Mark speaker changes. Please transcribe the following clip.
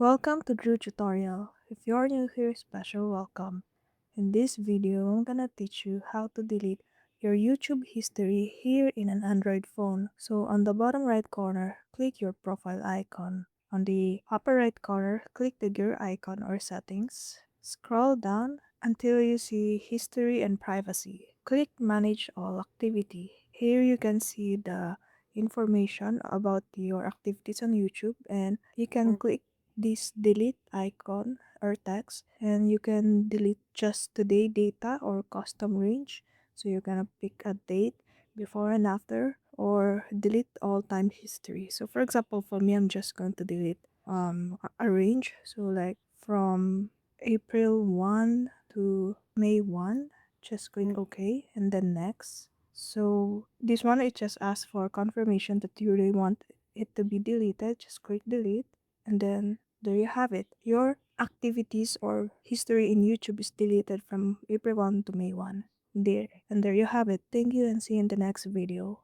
Speaker 1: Welcome to Drew Tutorial. If you're new here, special welcome. In this video, I'm gonna teach you how to delete your YouTube history here in an Android phone. So on the bottom right corner, click your profile icon. On the upper right corner, click the gear icon or settings. Scroll down until you see history and privacy. Click manage all activity. Here you can see the information about your activities on YouTube, and you can click this delete icon or text, and you can delete just today data or custom range. So you're gonna pick a date before and after, or delete all time history. So for example, for me, I'm just going to delete a range, so like from April 1 to May 1. Just click OK and then next. So this one, it just asks for confirmation that you really want it to be deleted. Just click delete, and then there you have it. Your activities or history in YouTube is deleted from April 1 to May 1. There. And there you have it. Thank you and see you in the next video.